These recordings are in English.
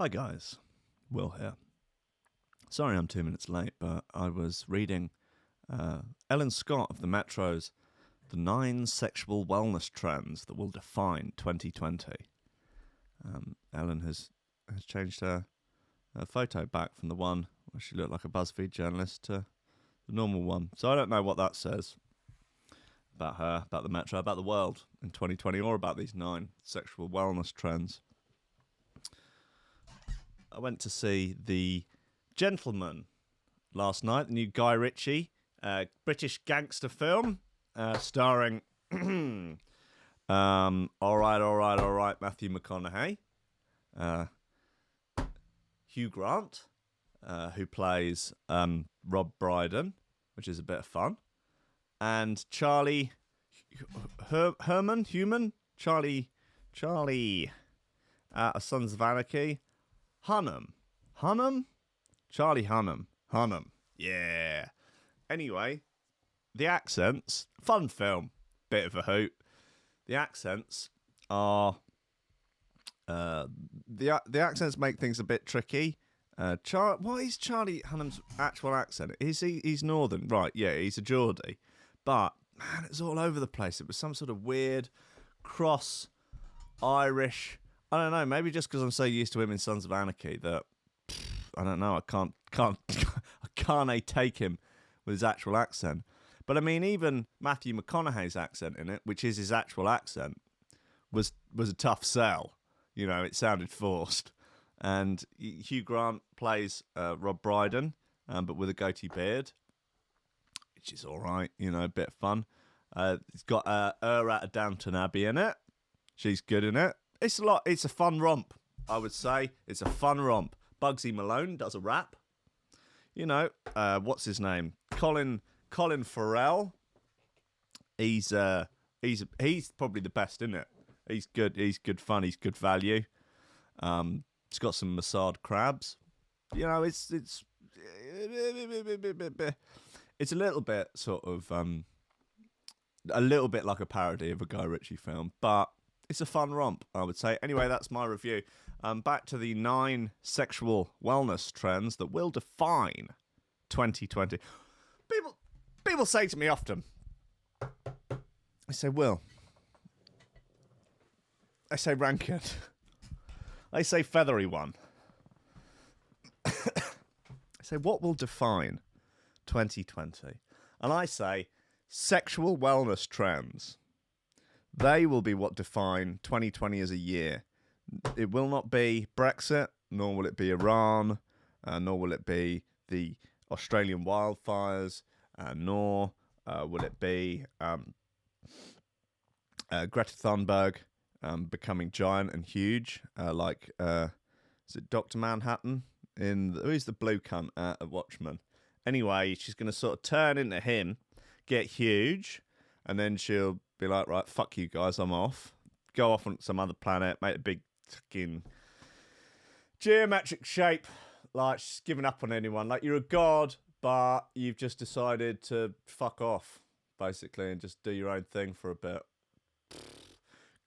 Hi guys, Will here. Sorry I'm 2 minutes late, but I was reading Ellen Scott of the Metro's The 9 Sexual Wellness Trends That Will Define 2020. Ellen has changed her photo back from the one where she looked like a BuzzFeed journalist to the normal one. So I don't know what that says about her, about the Metro, about the world in 2020, or about these 9 sexual wellness trends. I went to see The Gentleman last night, the new Guy Ritchie British gangster film starring all right, Matthew McConaughey, Hugh Grant, who plays Rob Brydon, which is a bit of fun, and Charlie Charlie Sons of Anarchy, Hunnam, Charlie Hunnam, yeah. Anyway, the accents, fun film, bit of a hoot. The accents are, the accents make things a bit tricky. What is Charlie Hunnam's actual accent? He's northern, right? Yeah, he's a Geordie, but man, it's all over the place. It was some sort of weird cross Irish. I don't know. Maybe just because I'm so used to him in Sons of Anarchy that I don't know. I can't take him with his actual accent. But I mean, even Matthew McConaughey's accent in it, which is his actual accent, was a tough sell. You know, it sounded forced. And Hugh Grant plays Rob Brydon, but with a goatee beard, which is all right. You know, a bit of fun. It's got her out of Downton Abbey in it. She's good in it. It's a fun romp, I would say. It's a fun romp. Bugsy Malone does a rap. You know, what's his name? Colin Farrell. He's probably the best in it. He's good. He's good fun. He's good value. It's got some Mossad crabs. You know, it's a little bit sort of a little bit like a parody of a Guy Ritchie film, but it's a fun romp, I would say. Anyway, that's my review. Back to the 9 sexual wellness trends that will define 2020. People say to me often, I say, Will, I say Rankin, I say Feathery One, I say, what will define 2020? And I say, sexual wellness trends. They will be what define 2020 as a year. It will not be Brexit, nor will it be Iran, nor will it be the Australian wildfires, nor will it be Greta Thunberg becoming giant and huge, like, is it Dr. Manhattan? Who's the blue cunt at Watchmen? Anyway, she's going to sort of turn into him, get huge, and then she'll be like, right, fuck you guys, I'm off. Go off on some other planet, make a big fucking geometric shape. Like, she's giving up on anyone. Like, you're a god, but you've just decided to fuck off, basically, and just do your own thing for a bit.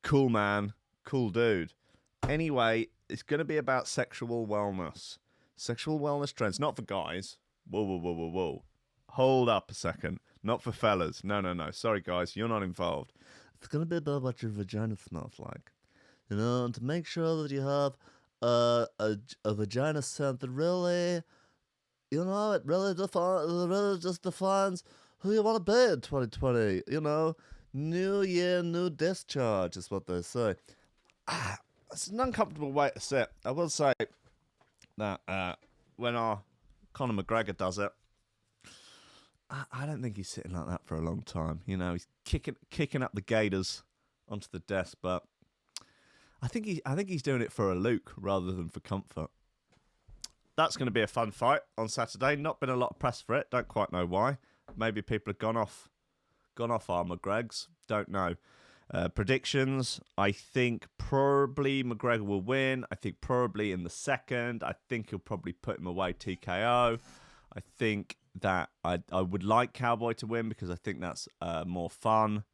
Cool, man. Cool dude. Anyway, it's going to be about sexual wellness. Sexual wellness trends, not for guys. Whoa. Hold up a second. Not for fellas. No. Sorry, guys. You're not involved. It's going to be about what your vagina smells like. You know, and to make sure that you have a vagina scent that really, you know, it really just defines who you want to be in 2020. You know, new year, new discharge is what they say. It's an uncomfortable way to sit. I will say that when our Conor McGregor does it, I don't think he's sitting like that for a long time. You know, he's kicking up the gators onto the desk, but I think he's doing it for a look rather than for comfort. That's going to be a fun fight on Saturday. Not been a lot of press for it. Don't quite know why. Maybe people have gone off our McGregs. Don't know. Predictions. I think probably McGregor will win. I think probably in the second. I think he'll probably put him away TKO. I think that I would like Cowboy to win because I think that's more fun,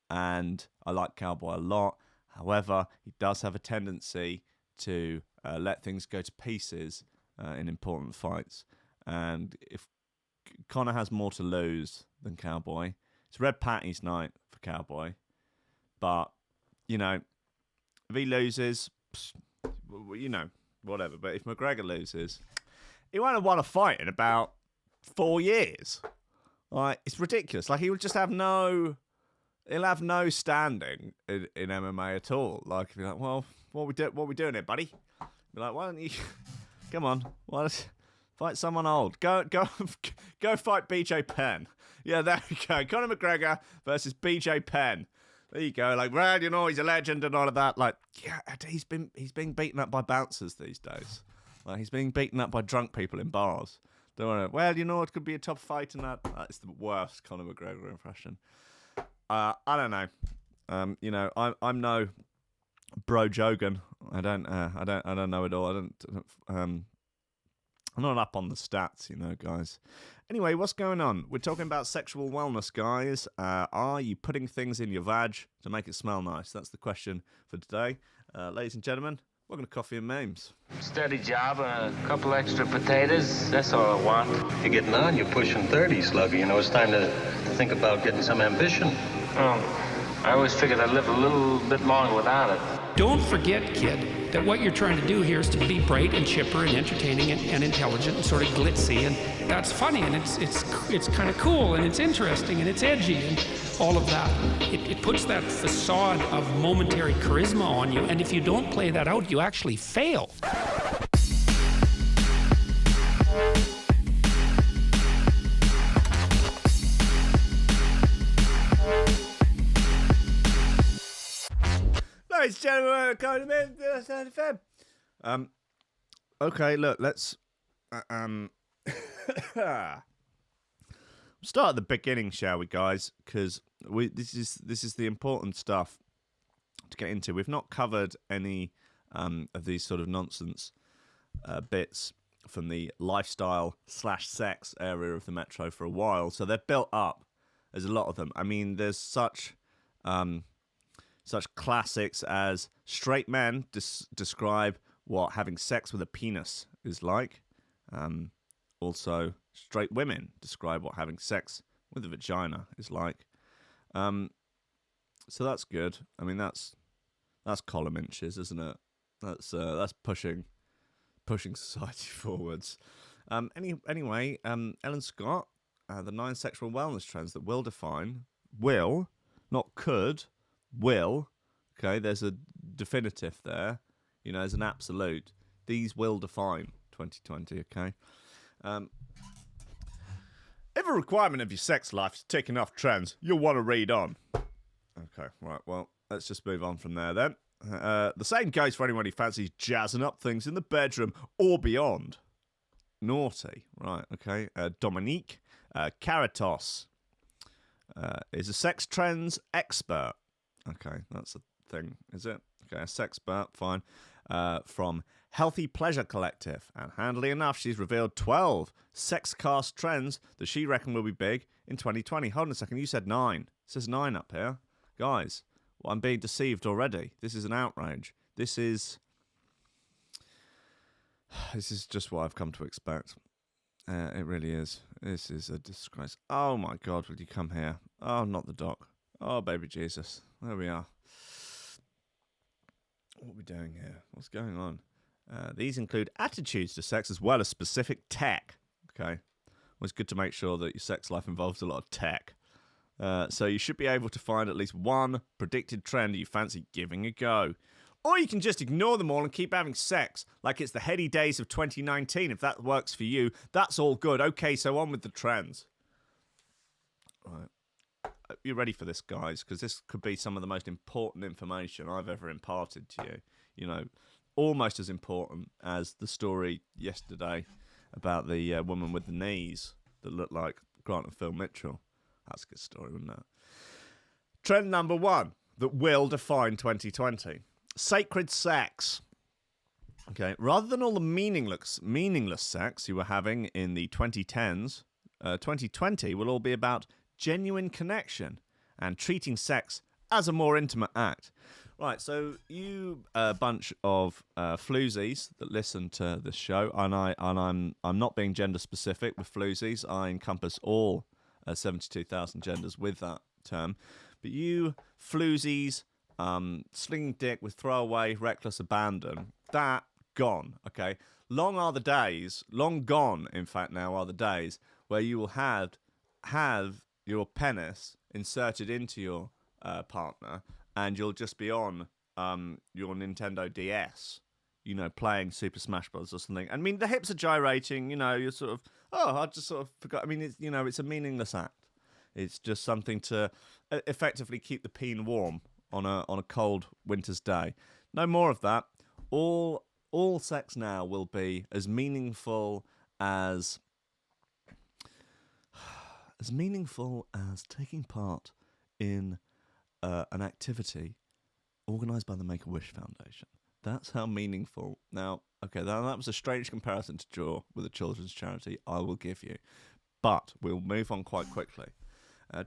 and I like Cowboy a lot. However, he does have a tendency to let things go to pieces in important fights. And if Conor has more to lose than Cowboy, it's red patties night for Cowboy. But, you know, if he loses, you know, whatever. But if McGregor loses, he won't have won a fight in about 4 years. Like, it's ridiculous. Like, he would just have no... He'll have no standing in MMA at all. Like, he'll be like, well, what we doing here, buddy? Be like, why don't you... Come on. Why don't... Fight someone old. Go fight BJ Penn. Yeah, there we go. Conor McGregor versus BJ Penn. There you go. Like, well, you know, he's a legend and all of that. Like, yeah, he's being beaten up by bouncers these days. Like, he's being beaten up by drunk people in bars. Don't worry. Well, you know, it could be a tough fight and that. That's the worst Conor McGregor impression. I don't know. You know, I'm no Bro Jogan. I don't know it all. I'm not up on the stats, you know, guys. Anyway, what's going on? We're talking about sexual wellness, guys. Are you putting things in your vag to make it smell nice? That's the question for today. Ladies and gentlemen, welcome to Coffee and Memes. Steady job and a couple extra potatoes. That's all I want. You're getting on. You're pushing 30, Slugger. You know, it's time to think about getting some ambition. Oh, I always figured I'd live a little bit longer without it. Don't forget, kid, that what you're trying to do here is to be bright and chipper and entertaining and intelligent and sort of glitzy, and that's funny, and it's kind of cool, and it's interesting, and it's edgy, and all of that. It puts that facade of momentary charisma on you, and if you don't play that out, you actually fail. Ladies and gentlemen, okay, look, let's start at the beginning, shall we, guys? Because this is the important stuff to get into. We've not covered any of these sort of nonsense bits from the lifestyle/sex area of the Metro for a while, so they're built up. There's a lot of them. I mean, there's such classics as straight men describe what having sex with a penis is like. Also, straight women describe what having sex with a vagina is like. So that's good. I mean, that's column inches, isn't it? That's pushing society forwards. Anyway, Ellen Scott, the 9 sexual wellness trends that will define, not could, will, okay, there's a definitive there, you know, there's an absolute. These will define 2020, okay? If a requirement of your sex life is ticking off trends, you'll want to read on. Okay, right, well, let's just move on from there then. The same goes for anyone who fancies jazzing up things in the bedroom or beyond. Naughty, right, okay. Dominique Caratos is a sex trends expert. Okay, that's a thing, is it? Okay, a sexpert, fine. From Healthy Pleasure Collective. And handily enough, she's revealed 12 sex cast trends that she reckon will be big in 2020. Hold on a second, you said 9. It says 9 up here. Guys, well, I'm being deceived already. This is an outrage. This is just what I've come to expect. It really is. This is a disgrace. Oh my God, will you come here? Oh, not the doc. Oh, baby Jesus. There we are. What are we doing here? What's going on? These include attitudes to sex as well as specific tech. Okay. Well, it's good to make sure that your sex life involves a lot of tech. So you should be able to find at least one predicted trend that you fancy giving a go. Or you can just ignore them all and keep having sex like it's the heady days of 2019. If that works for you, that's all good. Okay, so on with the trends. Right. You're ready for this, guys, because this could be some of the most important information I've ever imparted to you. You know, almost as important as the story yesterday about the woman with the knees that looked like Grant and Phil Mitchell. That's a good story, wasn't it? Trend number 1 that will define 2020. Sacred sex. Okay, rather than all the meaningless sex you were having in the 2010s, 2020 will all be about genuine connection and treating sex as a more intimate act. Right, so you bunch of floozies that listen to this show, and I'm not being gender specific with floozies. I encompass all 72,000 genders with that term. But you floozies, slinging dick with throwaway, reckless abandon, that gone. Okay, long gone. In fact, now are the days where you will have your penis inserted into your partner, and you'll just be on your Nintendo DS, playing Super Smash Bros. Or something. I mean, the hips are gyrating, you're sort of, I just sort of forgot. I mean, it's a meaningless act. It's just something to effectively keep the peen warm on a cold winter's day. No more of that. All sex now will be as meaningful as taking part in an activity organised by the Make-A-Wish Foundation. That's how meaningful. Now, okay, that was a strange comparison to draw with a children's charity, I will give you. But we'll move on quite quickly.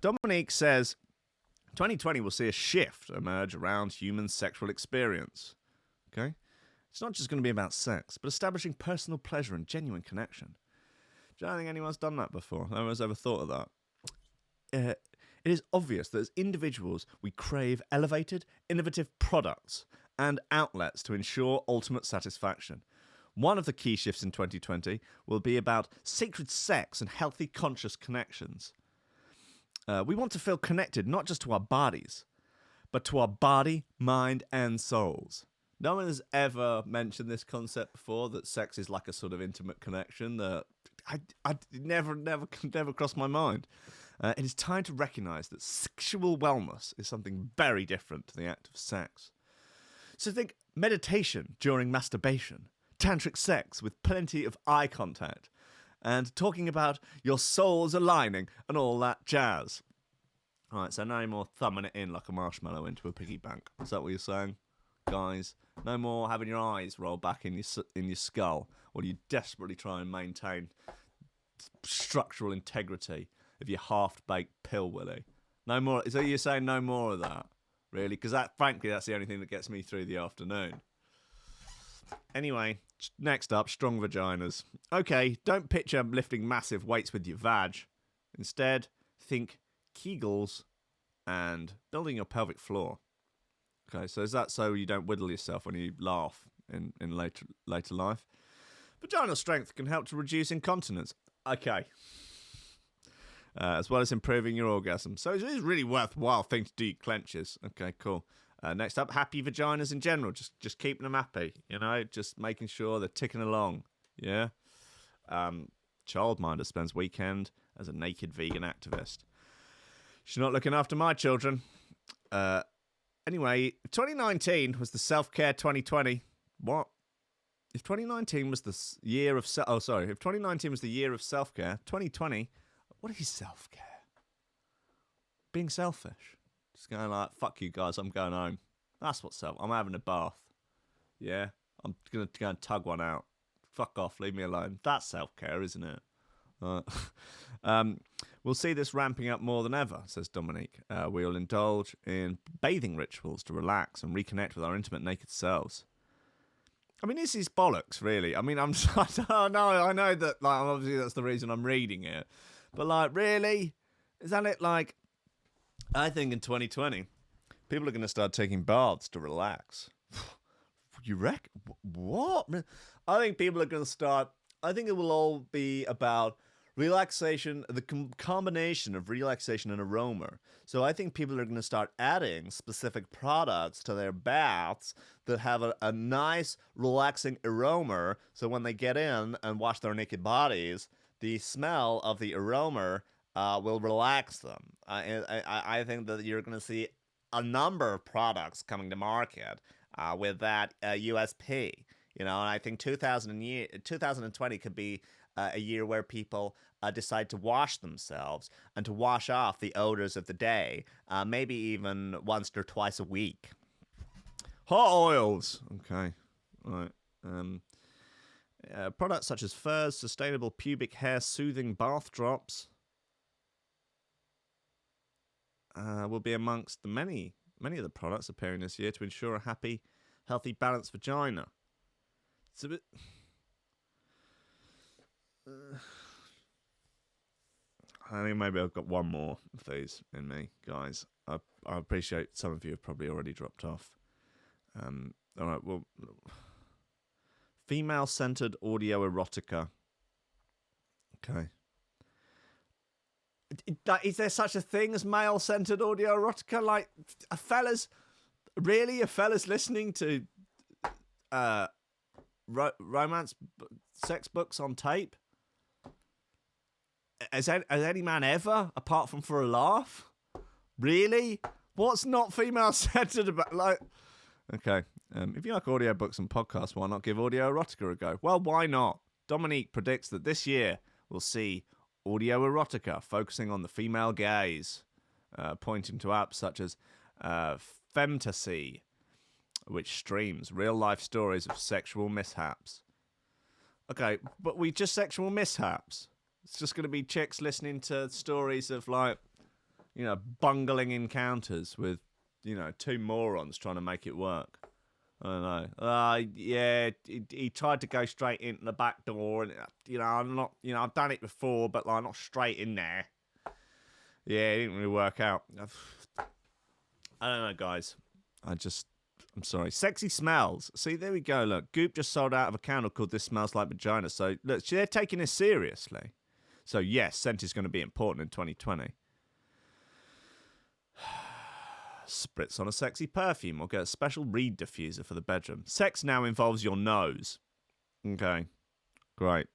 Dominique says, 2020 will see a shift emerge around human sexual experience. Okay? It's not just going to be about sex, but establishing personal pleasure and genuine connection. Do you not think anyone's done that before? No one's ever thought of that. It is obvious that as individuals, we crave elevated, innovative products and outlets to ensure ultimate satisfaction. One of the key shifts in 2020 will be about sacred sex and healthy, conscious connections. We want to feel connected not just to our bodies, but to our body, mind, and souls. No one has ever mentioned this concept before, that sex is like a sort of intimate connection that I never crossed my mind. It is time to recognise that sexual wellness is something very different to the act of sex. So think meditation during masturbation, tantric sex with plenty of eye contact, and talking about your souls aligning and all that jazz. All right, so no more thumbing it in like a marshmallow into a piggy bank. Is that what you're saying, guys? No more having your eyes roll back in your skull while you desperately try and maintain structural integrity of your half-baked pill willy. No more. So you're saying no more of that, really? Because frankly, that's the only thing that gets me through the afternoon. Anyway, next up, strong vaginas. Okay, don't picture lifting massive weights with your vag. Instead, think Kegels and building your pelvic floor. Okay, so is that so you don't whittle yourself when you laugh in later life? Vaginal strength can help to reduce incontinence. Okay. As well as improving your orgasm. So it is really worthwhile thing to do your clenches. Okay, cool. Next up, happy vaginas in general. Just keeping them happy, just making sure they're ticking along. Yeah. Childminder spends weekend as a naked vegan activist. She's not looking after my children. Anyway, 2019 was the self-care 2020. What? If 2019 was the year of if 2019 was the year of self-care, 2020, what is self-care? Being selfish. Just going like, fuck you guys, I'm going home. That's what's I'm having a bath. Yeah? I'm going to go and tug one out. Fuck off, leave me alone. That's self-care, isn't it? We'll see this ramping up more than ever, says Dominique. We'll indulge in bathing rituals to relax and reconnect with our intimate naked selves. I mean, this is bollocks, really. I mean, I know that, like, obviously that's the reason I'm reading it. But, like, really? Is that it? Like, I think in 2020, people are going to start taking baths to relax. You reckon? What? I think people are going to start... I think it will all be about relaxation, the combination of relaxation and aroma. So I think people are going to start adding specific products to their baths that have a nice, relaxing aroma. So when they get in and wash their naked bodies, the smell of the aroma will relax them. I think that you're going to see a number of products coming to market with that USP. And I think 2020 could be a year where people decide to wash themselves and to wash off the odors of the day, maybe even once or twice a week. Hot oils. Okay. All right. Products such as furs, sustainable pubic hair soothing bath drops will be amongst the many many of the products appearing this year to ensure a happy, healthy, balanced vagina. It's a bit... I think maybe I've got one more of these in me, guys. I appreciate some of you have probably already dropped off. All right, well... Female-centered audio erotica. Okay. Is there such a thing as male-centered audio erotica? Like, are fellas listening to romance sex books on tape? Has any man ever, apart from for a laugh? Really? What's not female-centered about? Like, okay. If you like audiobooks and podcasts, why not give audio erotica a go? Well, why not? Dominique predicts that this year we'll see audio erotica focusing on the female gaze, pointing to apps such as Femtasy, which streams real-life stories of sexual mishaps. Okay, but just sexual mishaps. It's just going to be chicks listening to stories of, like, you know, bungling encounters with, you know, two morons trying to make it work. I don't know. Yeah, he tried to go straight into the back door, and you know, I've done it before, but like not straight in there. Yeah, it didn't really work out. I don't know, guys. I'm sorry. Sexy smells. See, there we go. Look, Goop just sold out of a candle called "This Smells Like Vagina." So look, they're taking this seriously. So yes, scent is going to be important in 2020. Spritz on a sexy perfume or get a special reed diffuser for the bedroom. Sex now involves your nose. Okay, great.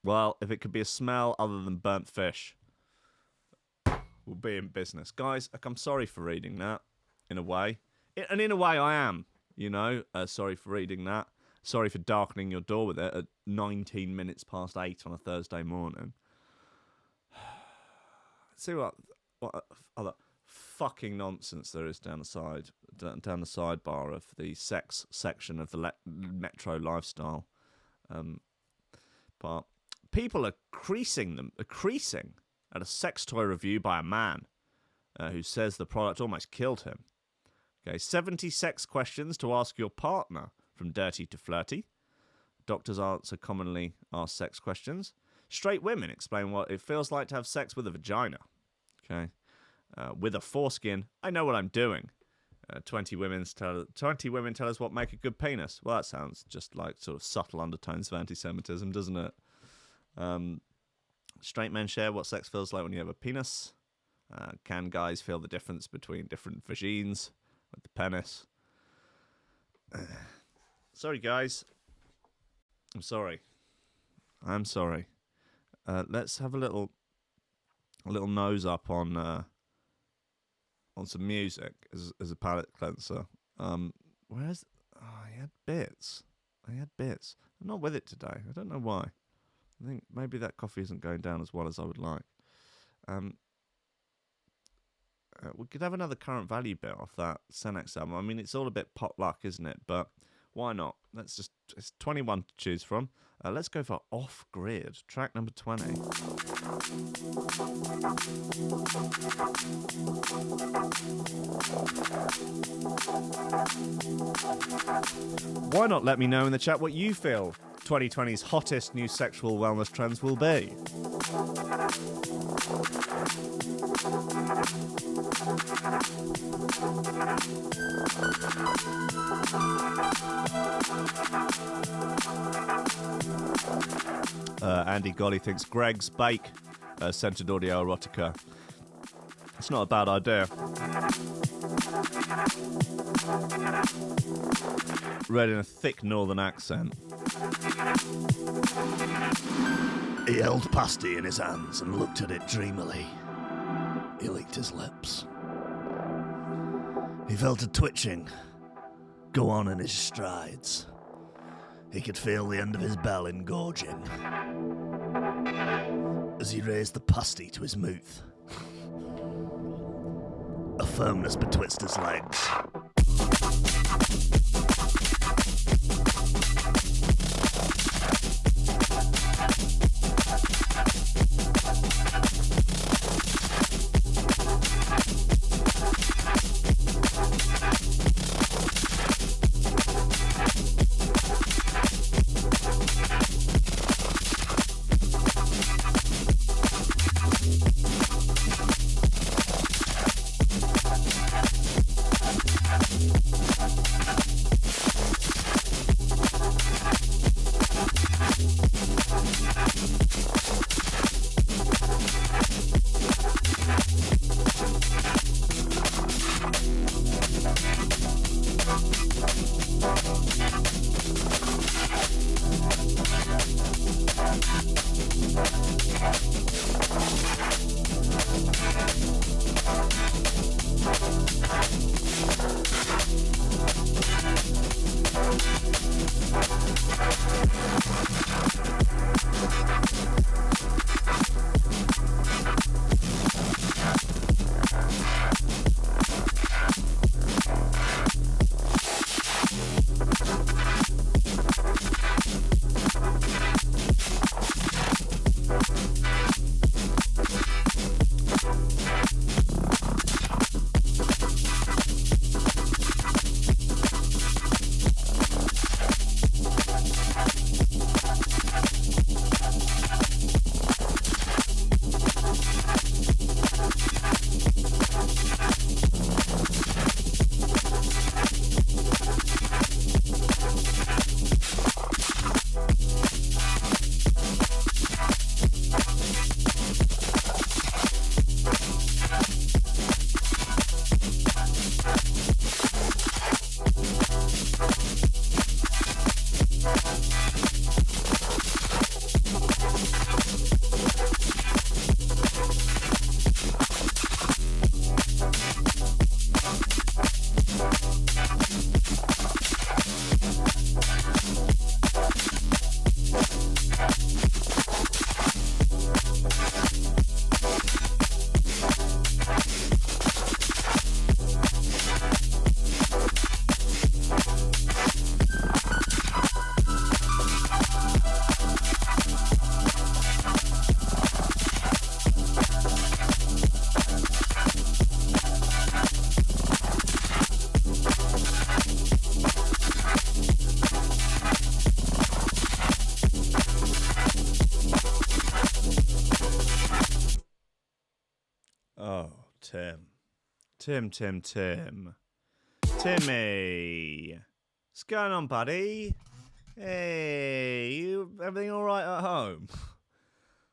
Well, if it could be a smell other than burnt fish, we'll be in business. Guys, I'm sorry for reading that, in a way. And in a way I am, you know. Sorry for reading that. Sorry for darkening your door with it at 19 minutes past 8 on a Thursday morning. See what other fucking nonsense there is down the sidebar of the sex section of the Metro Lifestyle. But people are creasing at a sex toy review by a man who says the product almost killed him. Okay, 70 sex questions to ask your partner, from dirty to flirty. Doctors answer commonly asked sex questions. Straight women explain what it feels like to have sex with a vagina. Okay. With a foreskin, I know what I'm doing. 20 women tell us what make a good penis. Well, that sounds just like sort of subtle undertones of anti-Semitism, doesn't it? Straight men share what sex feels like when you have a penis. Can guys feel the difference between different vagines with the penis? Sorry, guys. I'm sorry. Let's have a little nose up on some music as a palate cleanser. I had bits. I'm not with it today. I don't know why. I think maybe that coffee isn't going down as well as I would like. We could have another current value bit off that Senex album. I mean, it's all a bit potluck, isn't it? But why not? It's 21 to choose from. Let's go for Off Grid, track number 20. Why not let me know in the chat what you feel 2020's hottest new sexual wellness trends will be? Andy Golly thinks Greg's Bake centered audio erotica. It's not a bad idea. Read in a thick northern accent. He held pasty in his hands and looked at it dreamily. He licked his lips. He felt a twitching go on in his strides. He could feel the end of his bell engorging as he raised the pasty to his mouth. A firmness betwixt his legs. Tim. Timmy. What's going on, buddy? Hey, everything all right at home?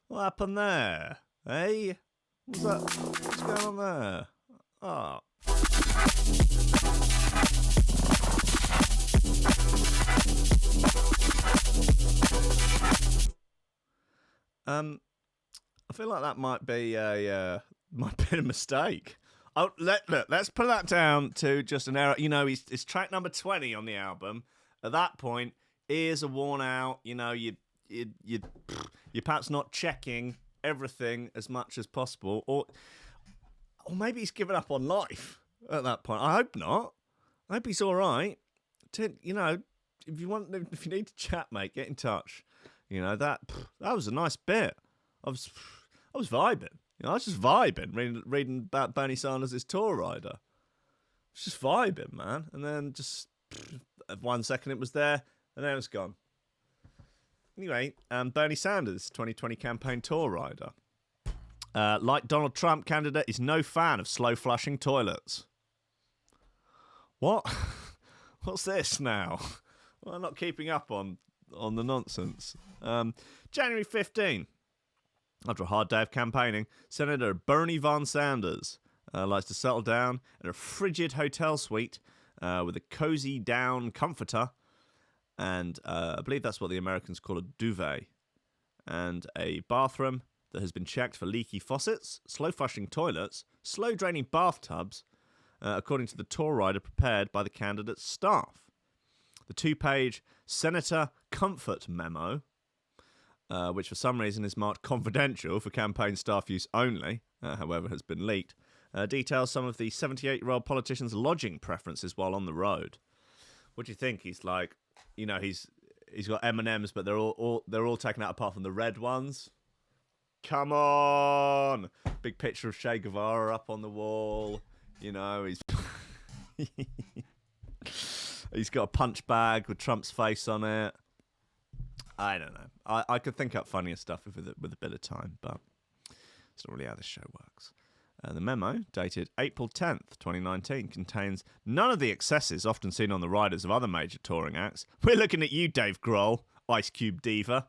What happened there? Hey? What's going on there? Oh. I feel like that might be a mistake. Oh, let's put that down to just an error. You know, it's track number 20 on the album. At that point, ears are worn out. You know, you're perhaps not checking everything as much as possible, or maybe he's given up on life at that point. I hope not. I hope he's all right. You know, if you need to chat, mate, get in touch. You know, that was a nice bit. I was vibing. You know, I was just vibing, reading about Bernie Sanders' tour rider. I was just vibing, man. And then just 1 second it was there, and then it was gone. Anyway, Bernie Sanders, 2020 campaign tour rider. Like Donald Trump, candidate is no fan of slow flushing toilets. What? What's this now? Well, I'm not keeping up on the nonsense. January 15. After a hard day of campaigning, Senator Bernie Von Sanders likes to settle down in a frigid hotel suite with a cozy down comforter, and I believe that's what the Americans call a duvet, and a bathroom that has been checked for leaky faucets, slow flushing toilets, slow draining bathtubs, according to the tour rider prepared by the candidate's staff. The 2-page Senator Comfort Memo, which for some reason is marked confidential for campaign staff use only, however has been leaked, details some of the 78-year-old politician's lodging preferences while on the road. What do you think? He's like, you know, he's got M&Ms, but they're all taken out apart from the red ones. Come on! Big picture of Che Guevara up on the wall. You know, he's got a punch bag with Trump's face on it. I don't know. I could think up funnier stuff with a bit of time, but it's not really how this show works. The memo, dated April 10th, 2019, contains none of the excesses often seen on the riders of other major touring acts. We're looking at you, Dave Grohl, Ice Cube diva.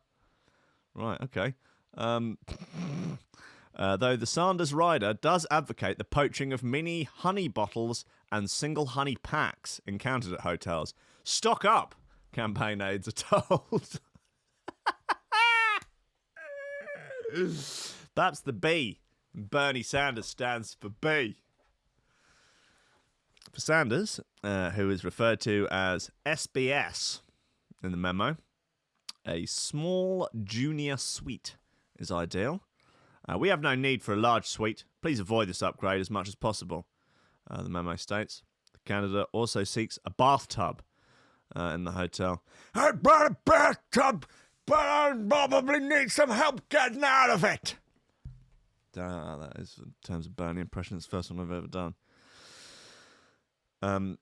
Right, okay. Though the Sanders rider does advocate the poaching of mini honey bottles and single honey packs encountered at hotels. Stock up, campaign aides are told. That's the B. Bernie Sanders stands for B. For Sanders, who is referred to as SBS in the memo, a small junior suite is ideal. We have no need for a large suite. Please avoid this upgrade as much as possible. The memo states the candidate also seeks a bathtub in the hotel. I brought a bathtub, but I probably need some help getting out of it. That is, in terms of Bernie impression, it's the first one I've ever done. And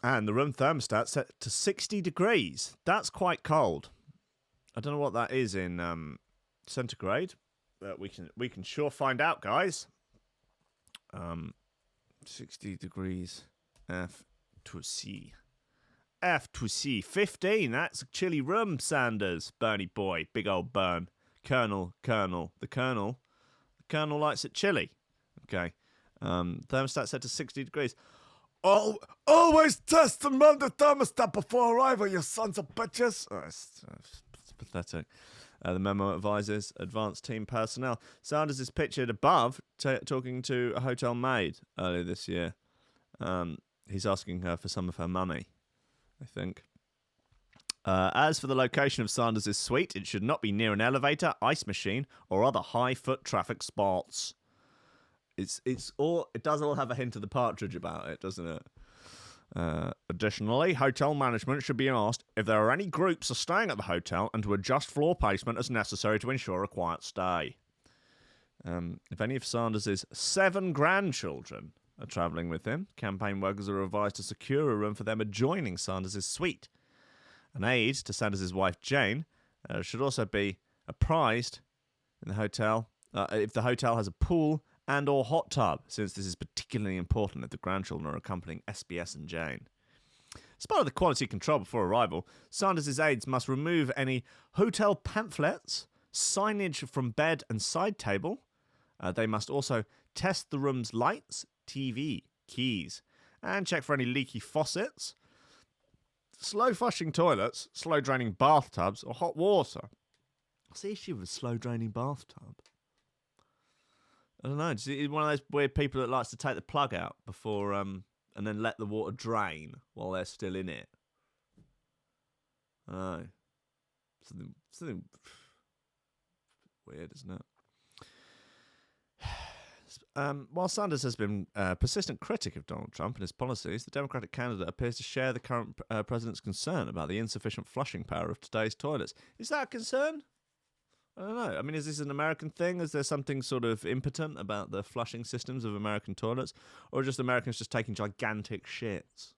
the room thermostat set to 60 degrees. That's quite cold. I don't know what that is in centigrade, but we can sure find out, guys. 60 degrees F to C. F to C. 15. That's a chilly room, Sanders. Bernie boy. Big old Bern. Colonel. The Colonel. Colonel likes it chilly. Okay. Thermostat set to 60 degrees. Oh, always test the thermostat before arrival, you sons of bitches. Oh, it's pathetic. The memo advises advanced team personnel. Sanders is pictured above talking to a hotel maid earlier this year. He's asking her for some of her money, I think. As for the location of Sanders' suite, it should not be near an elevator, ice machine, or other high foot traffic spots. It does all have a hint of the partridge about it, doesn't it? Additionally, hotel management should be asked if there are any groups staying at the hotel and to adjust floor placement as necessary to ensure a quiet stay. If any of Sanders' 7 grandchildren are travelling with him, campaign workers are advised to secure a room for them adjoining Sanders' suite. An aide to Sanders' wife, Jane, should also be apprised in the hotel if the hotel has a pool and or hot tub, since this is particularly important if the grandchildren are accompanying SBS and Jane. As part of the quality control before arrival, Sanders' aides must remove any hotel pamphlets, signage from bed and side table. They must also test the room's lights, TV, keys, and check for any leaky faucets, slow flushing toilets, slow draining bathtubs, or hot water. What's the issue with a slow draining bathtub? I don't know. It's one of those weird people that likes to take the plug out before, and then let the water drain while they're still in it. I don't know. Something weird, isn't it? While Sanders has been a persistent critic of Donald Trump and his policies, the Democratic candidate appears to share the current president's concern about the insufficient flushing power of today's toilets. Is that a concern? I don't know. I mean, is this an American thing? Is there something sort of impotent about the flushing systems of American toilets? Or just Americans just taking gigantic shits?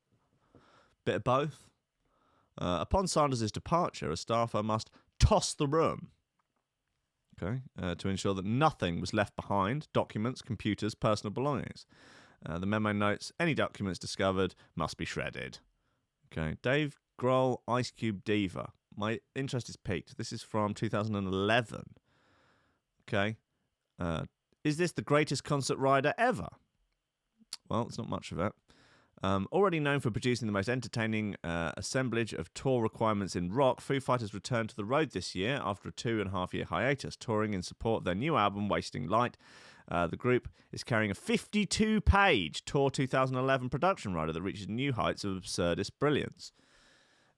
Bit of both. Upon Sanders' departure, a staffer must toss the room. Okay, to ensure that nothing was left behind: documents, computers, personal belongings. The memo notes any documents discovered must be shredded. Okay, Dave Grohl, Ice Cube Diva. My interest is piqued. This is from 2011. Okay, is this the greatest concert rider ever? Well, it's not much of it. Already known for producing the most entertaining assemblage of tour requirements in rock, Foo Fighters returned to the road this year after a 2.5-year hiatus, touring in support of their new album, Wasting Light. The group is carrying a 52-page Tour 2011 production rider that reaches new heights of absurdist brilliance.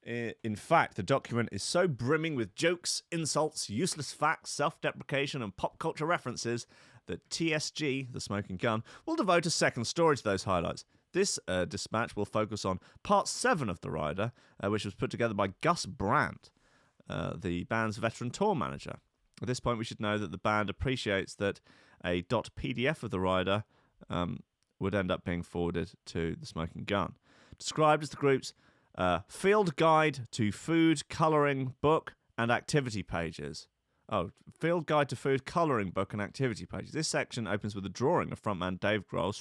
In fact, the document is so brimming with jokes, insults, useless facts, self-deprecation, and pop culture references that TSG, the Smoking Gun, will devote a second story to those highlights. This dispatch will focus on Part 7 of the rider, which was put together by Gus Brandt, the band's veteran tour manager. At this point, we should know that the band appreciates that a .pdf of the rider would end up being forwarded to the Smoking Gun. Described as the group's field guide to food colouring book and activity pages. Oh, field guide to food colouring book and activity pages. This section opens with a drawing of frontman Dave Grohl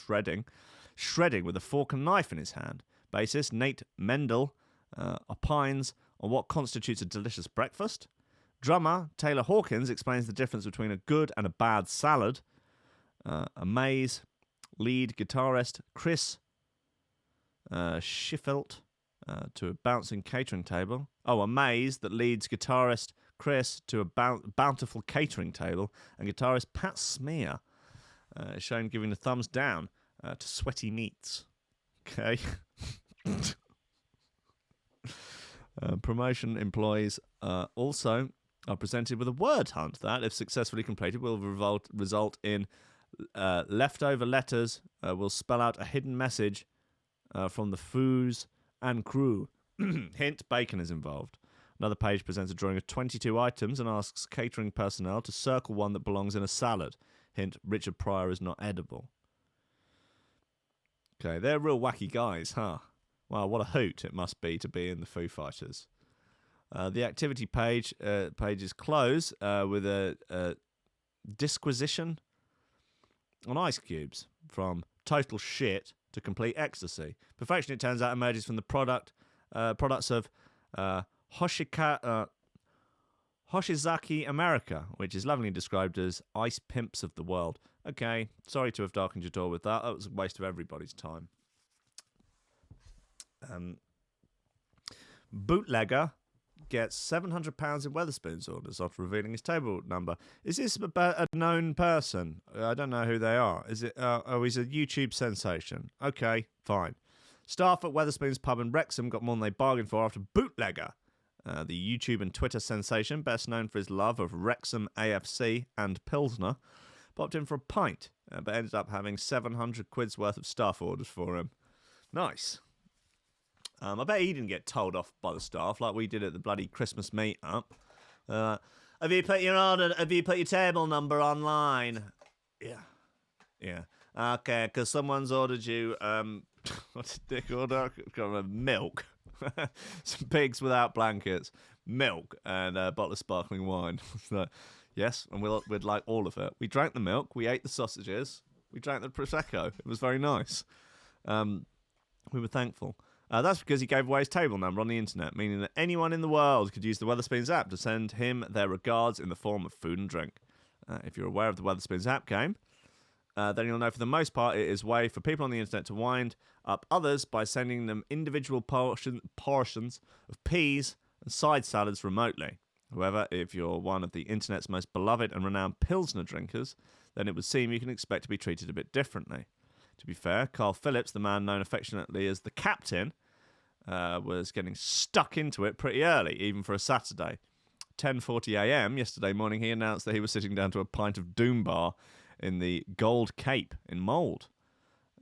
shredding with a fork and knife in his hand. Bassist Nate Mendel opines on what constitutes a delicious breakfast. Drummer Taylor Hawkins explains the difference between a good and a bad salad. Amaze lead guitarist Chris Schiffelt to a bouncing catering table. Oh, Amaze that leads guitarist Chris to a bountiful catering table, and guitarist Pat Smear is shown giving the thumbs down to sweaty meats. Okay. Promotion employees also are presented with a word hunt that, if successfully completed, will result in leftover letters, will spell out a hidden message from the Foos and crew. Hint, bacon is involved. Another page presents a drawing of 22 items and asks catering personnel to circle one that belongs in a salad. Hint, Richard Pryor is not edible. Okay, they're real wacky guys, huh? Wow, what a hoot it must be to be in the Foo Fighters. The activity pages close with a disquisition on ice cubes, from total shit to complete ecstasy. Perfection, it turns out, emerges from the products of Hoshizaki America, which is lovingly described as ice pimps of the world. Okay, sorry to have darkened your door with that. That was a waste of everybody's time. Bootlegger gets £700 in Wetherspoons orders after revealing his table number. Is this a known person? I don't know who they are. Is it? He's a YouTube sensation. Okay, fine. Staff at Wetherspoons pub in Wrexham got more than they bargained for after Bootlegger, the YouTube and Twitter sensation, best known for his love of Wrexham AFC and Pilsner, popped in for a pint, but ended up having 700 quid's worth of staff orders for him. Nice. I bet he didn't get told off by the staff like we did at the bloody Christmas meet-up. Have you put your order? Have you put your table number online? Yeah. Okay, because someone's ordered you. What did Dick order? I can't remember. Milk. Some pigs without blankets, milk, and a bottle of sparkling wine. So, yes, and we'd like all of it. We drank the milk. We ate the sausages. We drank the Prosecco. It was very nice. We were thankful. That's because he gave away his table number on the internet, meaning that anyone in the world could use the Wetherspoons app to send him their regards in the form of food and drink. If you're aware of the Wetherspoons app game, then you'll know for the most part it is a way for people on the internet to wind up others by sending them individual portions of peas and side salads remotely. However, if you're one of the internet's most beloved and renowned Pilsner drinkers, then it would seem you can expect to be treated a bit differently. To be fair, Carl Phillips, the man known affectionately as the Captain, was getting stuck into it pretty early, even for a Saturday. 10:40 a.m. yesterday morning, he announced that he was sitting down to a pint of Doom Bar in the Gold Cape in Mould.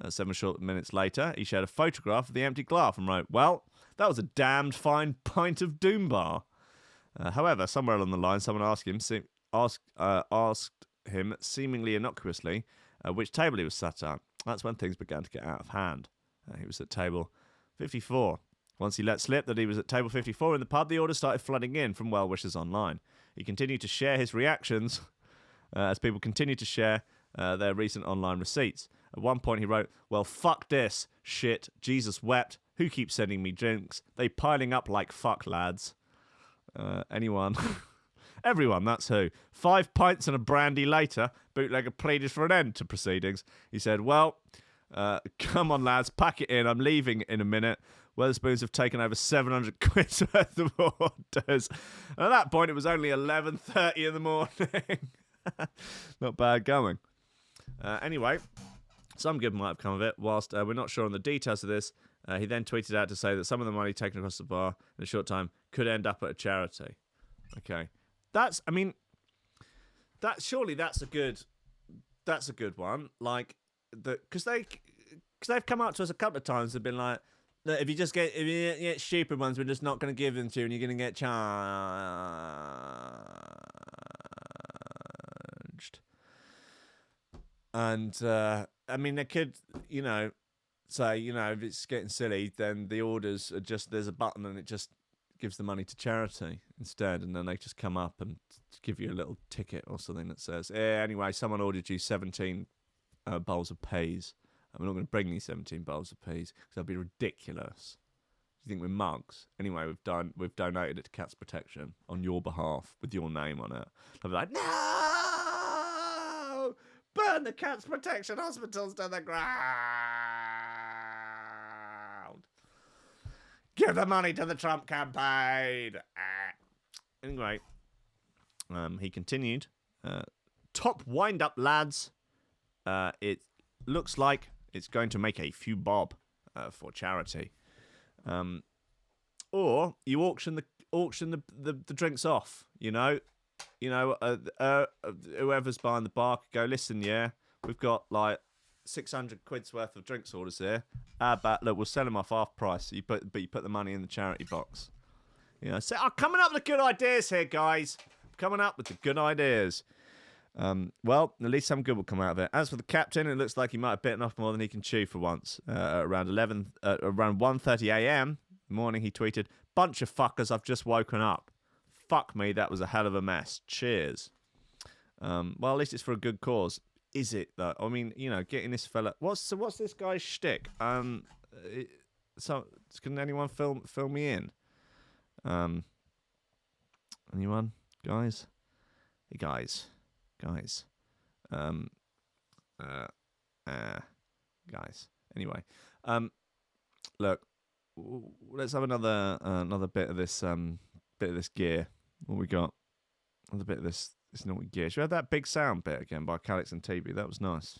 7 short minutes later, he shared a photograph of the empty glass and wrote, "Well, that was a damned fine pint of Doom Bar." However, somewhere along the line, someone asked him seemingly innocuously which table he was sat at. That's when things began to get out of hand. He was at table 54. Once he let slip that he was at table 54 in the pub, the orders started flooding in from well-wishers online. He continued to share his reactions as people continued to share their recent online receipts. At one point he wrote, "Well, fuck this. Shit. Jesus wept. Who keeps sending me drinks? They piling up like fuck, lads." Anyone... Everyone, that's who. 5 pints and a brandy later, Bootlegger pleaded for an end to proceedings. He said, "Well, come on, lads, pack it in. I'm leaving in a minute. Wetherspoons have taken over 700 quid's worth of orders." And at that point, it was only 11:30 in the morning. Not bad going. Anyway, some good might have come of it. Whilst we're not sure on the details of this, he then tweeted out to say that some of the money taken across the bar in a short time could end up at a charity. Okay. Surely that's a good one. Like, because they've come up to us a couple of times and been like, "Look, if you get stupid ones, we're just not going to give them to you, and you're going to get charged." And they could, say, if it's getting silly, then the orders are just, there's a button and it just gives the money to charity instead, and then they just come up and give you a little ticket or something that says, anyway, someone ordered you 17 bowls of peas. I'm not going to bring you 17 bowls of peas because that'd be ridiculous. Do you think we're mugs? Anyway, we've donated it to Cats Protection on your behalf with your name on it. I'd be like, "No! Burn the Cats Protection hospitals to the ground! Give the money to the Trump campaign!" Anyway, he continued, "Top wind-up, lads. It looks like it's going to make a few bob for charity. Or you auction the drinks off, whoever's buying the bar could go, listen, yeah, we've got like 600 quid's worth of drinks orders here. But look, we'll sell them off half price. You put the money in the charity box. So I'm coming up with the good ideas here, guys. I'm coming up with the good ideas. Well, at least some good will come out of it. As for the captain, it looks like he might have bitten off more than he can chew for once. Around 1:30 a.m. morning, he tweeted, "Bunch of fuckers, I've just woken up. Fuck me, that was a hell of a mess. Cheers." Well, at least it's for a good cause. Is it, though? I mean, getting this fella... What's this guy's shtick? So, can anyone fill me in? Anyone? Guys? Hey, guys. Guys. Guys. Anyway. Look, let's have another bit of this gear. What we got? Another bit of this naughty gear. Should we have that big sound bit again by Calix and TB? That was nice.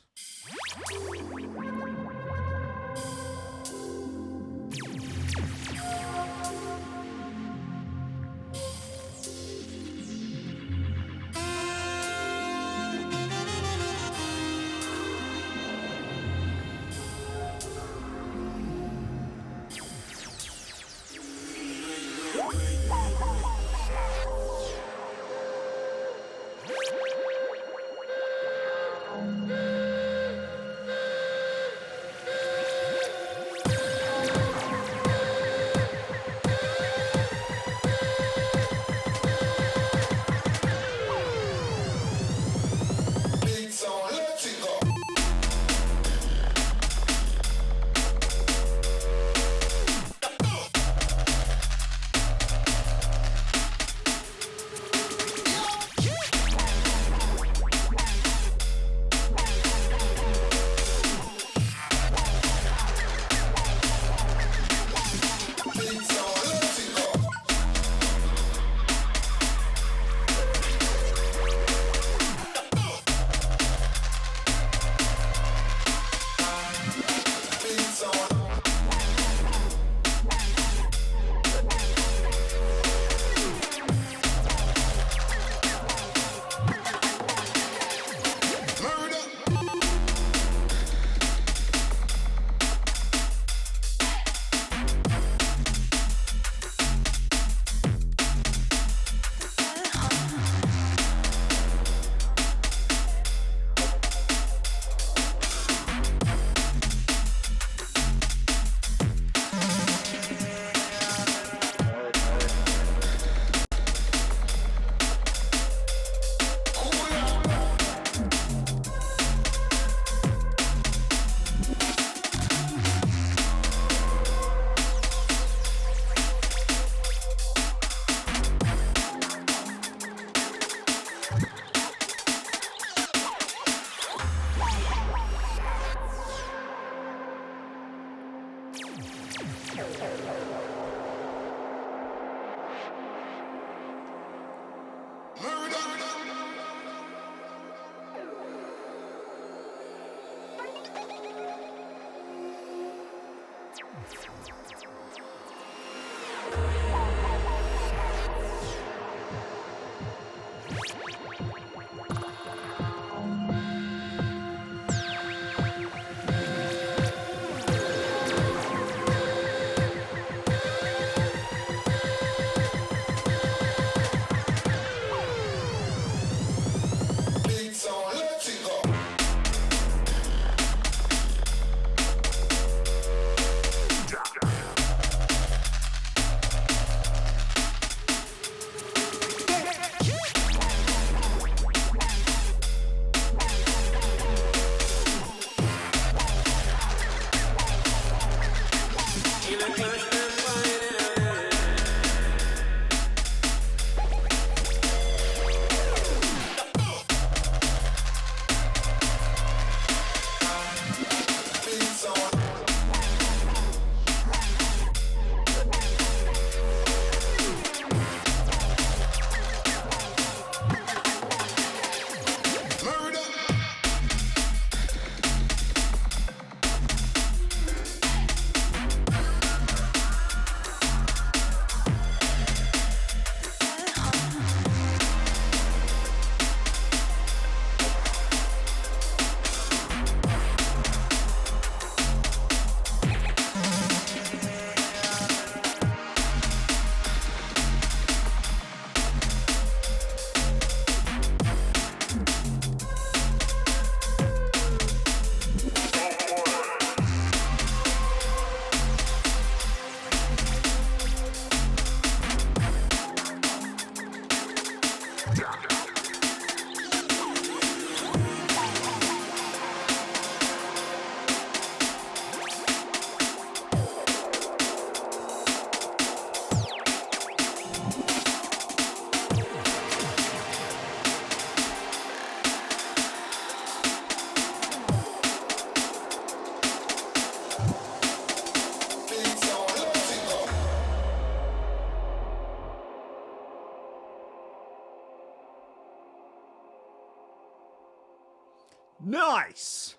Nice!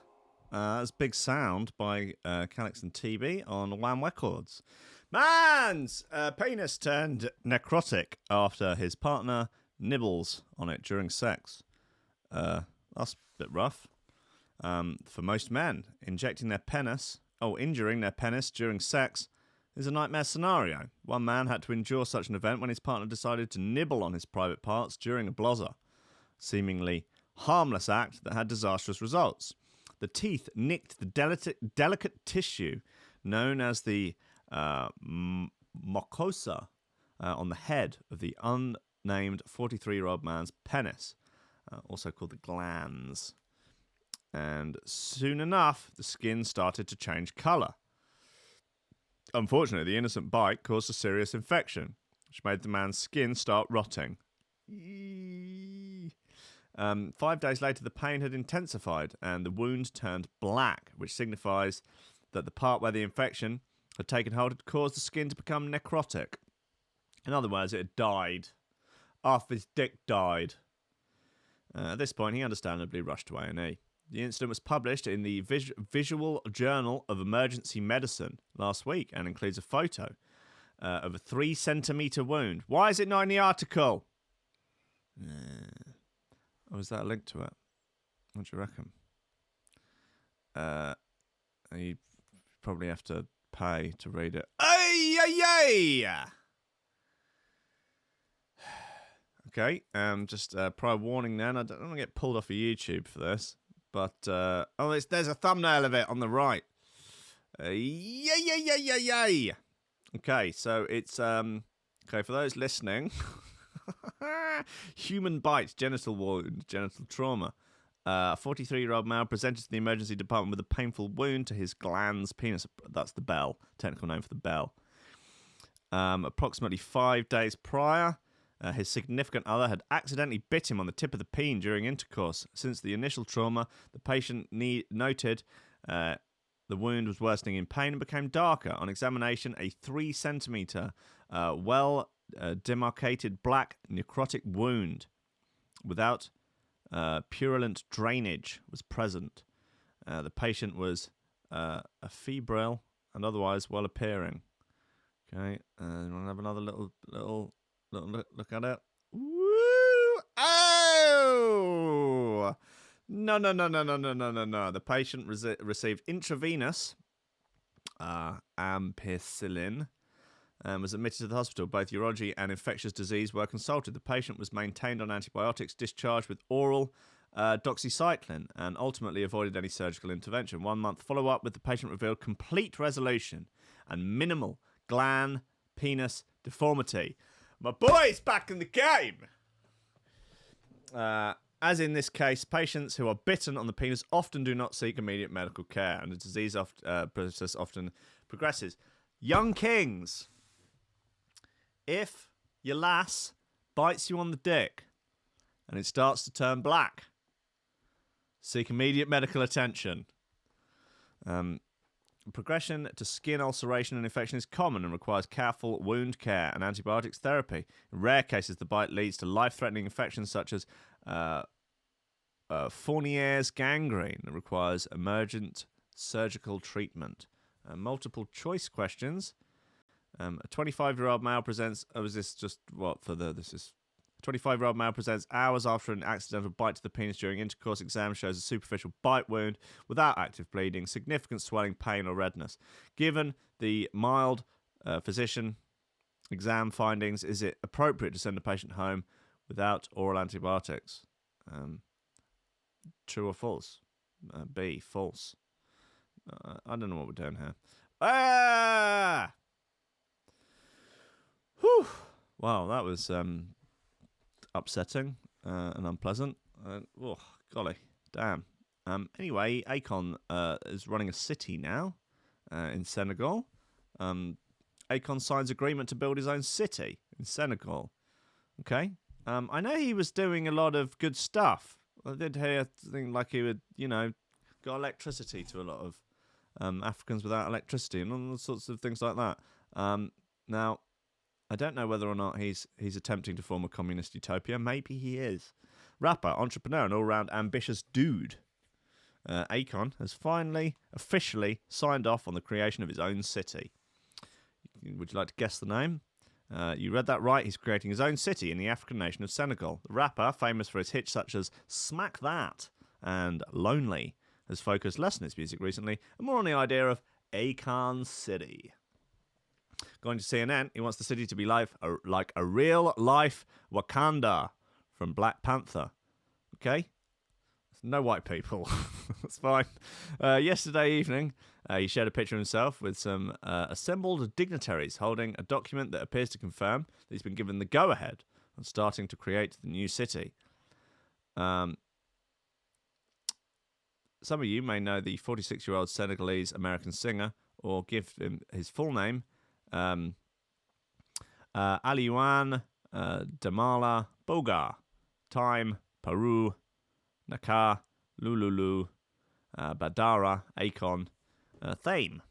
That's Big Sound by Calix and TB on Wham Records. Man's penis turned necrotic after his partner nibbles on it during sex. That's a bit rough. For most men, injuring their penis during sex is a nightmare scenario. One man had to endure such an event when his partner decided to nibble on his private parts during a blozzer. Seemingly harmless act that had disastrous results. The teeth nicked the delicate tissue known as the mucosa on the head of the unnamed 43-year-old man's penis, also called the glans. And soon enough, the skin started to change colour. Unfortunately, the innocent bite caused a serious infection, which made the man's skin start rotting. 5 days later, the pain had intensified and the wound turned black, which signifies that the part where the infection had taken hold had caused the skin to become necrotic. In other words, it had died. Half his dick died. At this point, he understandably rushed to A&E. The incident was published in the Visual Journal of Emergency Medicine last week and includes a photo of a 3-centimetre wound. Why is it not in the article? Oh, is that a link to it? What do you reckon? You probably have to pay to read it. Ay, ay, ay! Okay, just prior warning then. I don't want to get pulled off of YouTube for this. But, there's a thumbnail of it on the right. Yay. Okay, so it's, okay, for those listening, human bite, genital wound, genital trauma. A 43-year-old male presented to the emergency department with a painful wound to his glans penis. That's the bell, technical name for the bell. Approximately 5 days prior, his significant other had accidentally bit him on the tip of the peen during intercourse. Since the initial trauma, the patient noted the wound was worsening in pain and became darker. On examination, a 3-centimetre, demarcated black necrotic wound without purulent drainage was present. The patient was febrile and otherwise well appearing. Okay, and we'll have another little look at it. Woo! Oh! No. The patient received intravenous ampicillin and was admitted to the hospital. Both urology and infectious disease were consulted. The patient was maintained on antibiotics, discharged with oral doxycycline, and ultimately avoided any surgical intervention. 1 month follow-up with the patient revealed complete resolution and minimal gland penis deformity. My boy's back in the game! As in this case, patients who are bitten on the penis often do not seek immediate medical care, and the disease process often progresses. Young kings, if your lass bites you on the dick and it starts to turn black, seek immediate medical attention. Progression to skin ulceration and infection is common and requires careful wound care and antibiotics therapy. In rare cases, the bite leads to life-threatening infections such as Fournier's gangrene that requires emergent surgical treatment. Multiple choice questions. A 25-year-old male presents... Oh, is this just what for the... This is... A 25-year-old male presents hours after an accidental bite to the penis during intercourse. Exam shows a superficial bite wound without active bleeding, significant swelling, pain or redness. Given the mild physician exam findings, is it appropriate to send the patient home without oral antibiotics? True or false? B, false. I don't know what we're doing here. Whew. Wow, that was upsetting and unpleasant. Oh, golly, damn. Anyway, Akon is running a city now in Senegal. Akon signs agreement to build his own city in Senegal. Okay. I know he was doing a lot of good stuff. I did hear things like he would, got electricity to a lot of Africans without electricity and all sorts of things like that. Now, I don't know whether or not he's attempting to form a communist utopia. Maybe he is. Rapper, entrepreneur, and all-round ambitious dude. Akon has finally, officially signed off on the creation of his own city. Would you like to guess the name? You read that right. He's creating his own city in the African nation of Senegal. The rapper, famous for his hits such as Smack That and Lonely, has focused less on his music recently and more on the idea of Akon City. Going to CNN, he wants the city to be like a real-life Wakanda from Black Panther. Okay? No white people. That's fine. Yesterday evening, he shared a picture of himself with some assembled dignitaries holding a document that appears to confirm that he's been given the go-ahead on starting to create the new city. Some of you may know the 46-year-old Senegalese-American singer, or give him his full name, Aliouane Damala Boga, Time, Peru, Naka, Lululu, Badara, Akon, Thame.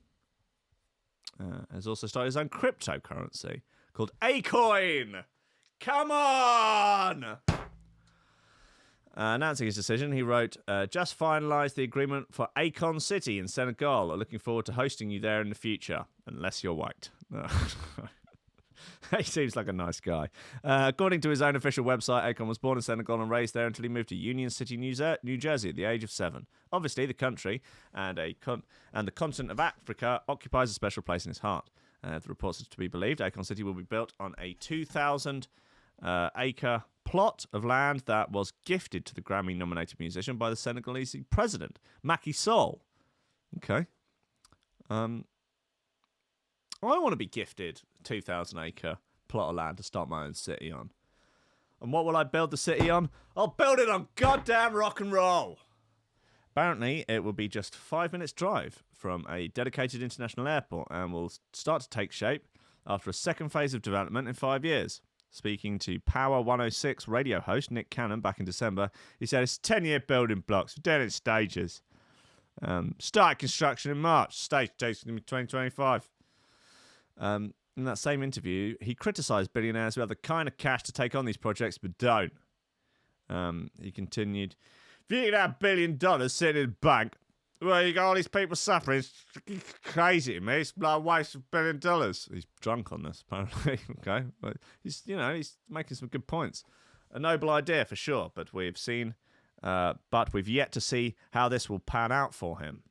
Has also started his own cryptocurrency called Acoin. Come on! Announcing his decision, he wrote, just finalised the agreement for Akon City in Senegal. Looking forward to hosting you there in the future, unless you're white. He seems like a nice guy. According to his own official website, Akon was born in Senegal and raised there until he moved to Union City, New Jersey at the age of 7. Obviously, the country and the continent of Africa occupies a special place in his heart. The reports are to be believed, Akon City will be built on a 2,000-acre plot of land that was gifted to the Grammy-nominated musician by the Senegalese president, Macky Sall. Okay. I want to be gifted a 2,000-acre plot of land to start my own city on. And what will I build the city on? I'll build it on goddamn rock and roll. Apparently, it will be just 5 minutes drive from a dedicated international airport and will start to take shape after a second phase of development in 5 years. Speaking to Power 106 radio host Nick Cannon back in December, he said it's 10-year building blocks. We're doing it in stages. Started construction in March. Stage 2 is going to be 2025. In that same interview, he criticised billionaires who have the kind of cash to take on these projects but don't. He continued, if you can have $1 billion sitting in the bank, well, you got all these people suffering. It's crazy to me. It's like a waste of $1 billion. He's drunk on this, apparently. Okay, but he's making some good points. A noble idea for sure, but we've yet to see how this will pan out for him.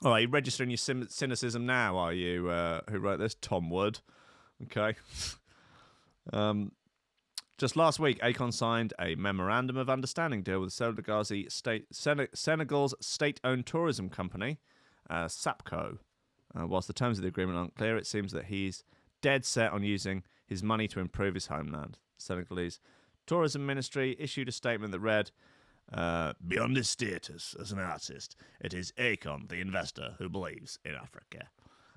All right, registering your cynicism now, are you? Who wrote this? Tom Wood. Okay. Just last week, Akon signed a memorandum of understanding deal with Senegal's state-owned tourism company, SAPCO. Whilst the terms of the agreement aren't clear, it seems that he's dead set on using his money to improve his homeland. Senegalese tourism ministry issued a statement that read, beyond his status as an artist, it is Akon, the investor, who believes in Africa.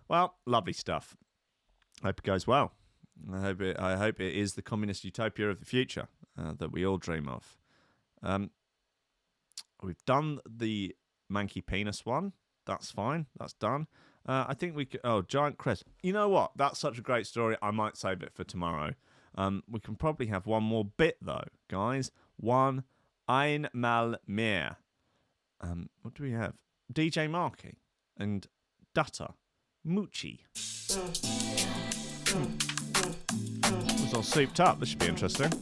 Well, lovely stuff. Hope it goes well. I hope it is the communist utopia of the future that we all dream of. We've done the Manky Penis one. That's fine. That's done. I think we could... Oh, Giant Chris. You know what? That's such a great story. I might save it for tomorrow. We can probably have one more bit, though, guys. One... Ein Mal Mehr. What do we have? DJ Marky and Dutta. Moochie. It's all souped up. This should be interesting.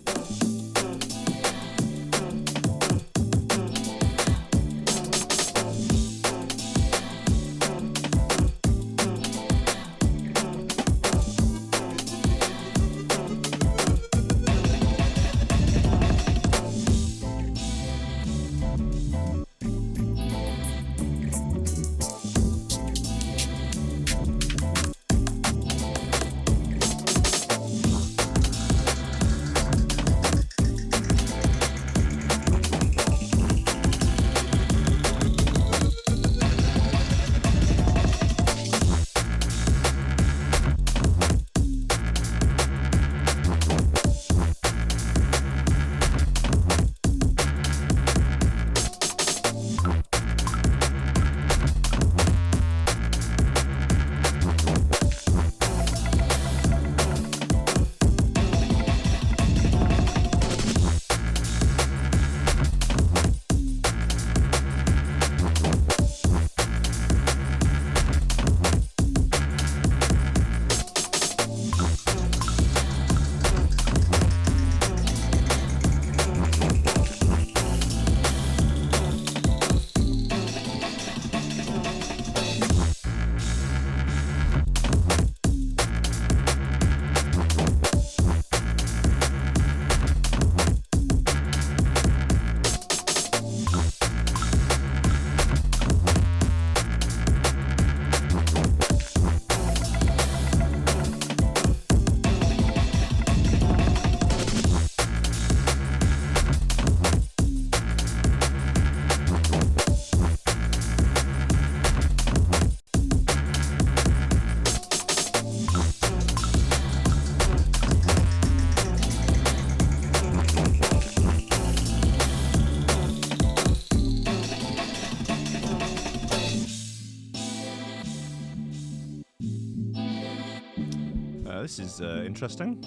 this is interesting.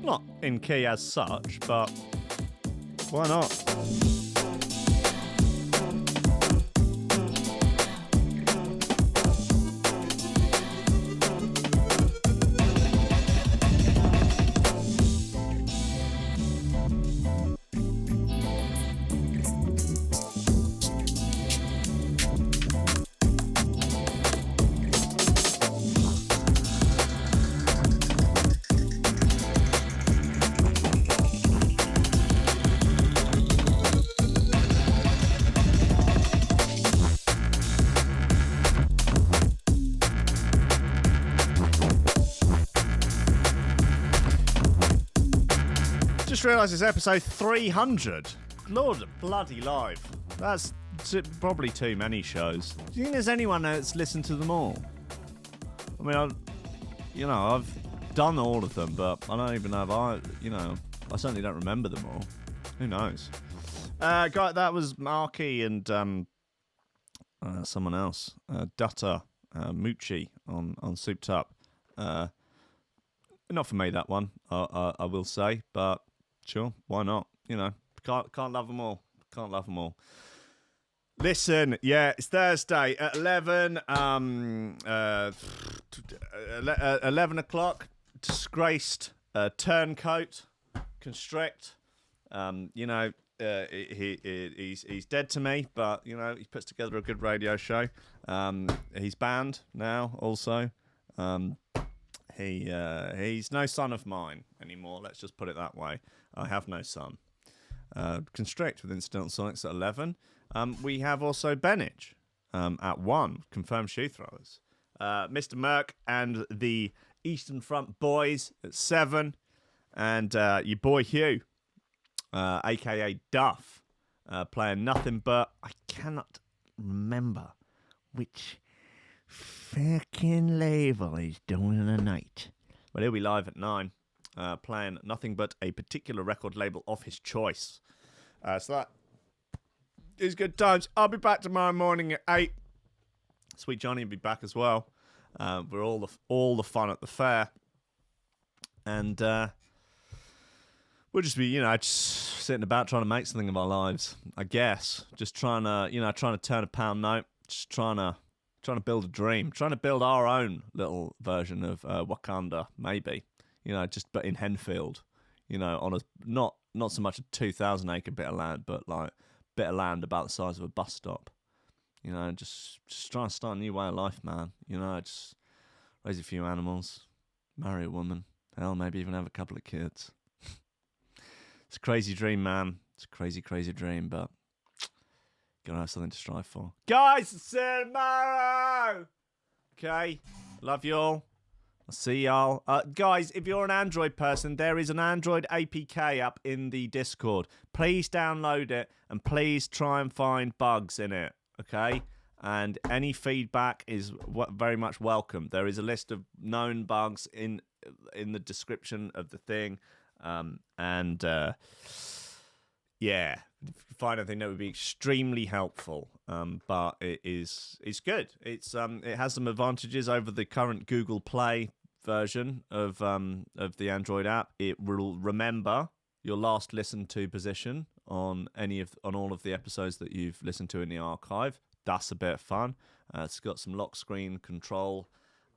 Not in key as such, but why not? Just realised it's episode 300. Lord bloody live. That's probably too many shows. Do you think there's anyone that's listened to them all? I mean, I've done all of them, but I don't even know if I certainly don't remember them all. Who knows? Guy, that was Marky and someone else. Dutta Moochie on Souped Up. Not for me, that one, I will say, but sure, why not? Can't love them all. Can't love them all. Listen, yeah, it's Thursday at 11 o'clock. Disgraced turncoat, constrict. He's dead to me, but he puts together a good radio show. He's banned now, also. He's no son of mine anymore. Let's just put it that way. I have no son. Constrict with Incidental Sonics at 11. We have also Benich at 1. Confirmed shoe throwers. Mr. Merck and the Eastern Front Boys at 7. And your boy Hugh, a.k.a. Duff, playing nothing but... I cannot remember which fucking label he's doing tonight. But he'll be live at 9, playing nothing but a particular record label of his choice. So that is good times. I'll be back tomorrow morning at 8. Sweet Johnny will be back as well. We're all the fun at the fair. And we'll just be, just sitting about trying to make something of our lives, I guess. Just trying to turn a pound note. Just trying to build a dream, trying to build our own little version of Wakanda, maybe, but in Henfield, on a not so much a 2,000 acre bit of land, but like a bit of land about the size of a bus stop, just trying to start a new way of life, man. Just raise a few animals, marry a woman, hell, maybe even have a couple of kids. It's a crazy dream, man. It's a crazy, crazy dream, but gonna have something to strive for. Guys, see you tomorrow! Okay, love you all. I'll see y'all. Guys, if you're an Android person, there is an Android APK up in the Discord. Please download it and please try and find bugs in it, okay? And any feedback is very much welcome. There is a list of known bugs in the description of the thing. Yeah, if you find anything that would be extremely helpful, but it's good. It has some advantages over the current Google Play version of the Android app. It will remember your last listened to position on all of the episodes that you've listened to in the archive. That's a bit of fun. It's got some lock screen control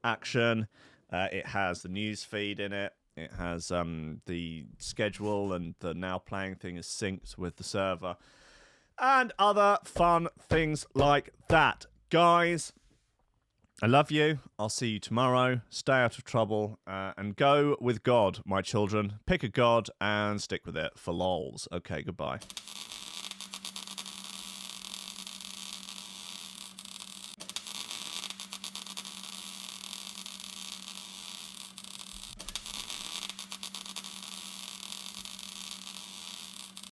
action. It has the news feed in it. It has the schedule, and the now playing thing is synced with the server. And other fun things like that. Guys, I love you. I'll see you tomorrow. Stay out of trouble. And go with God, my children. Pick a God and stick with it for lols. Okay, goodbye.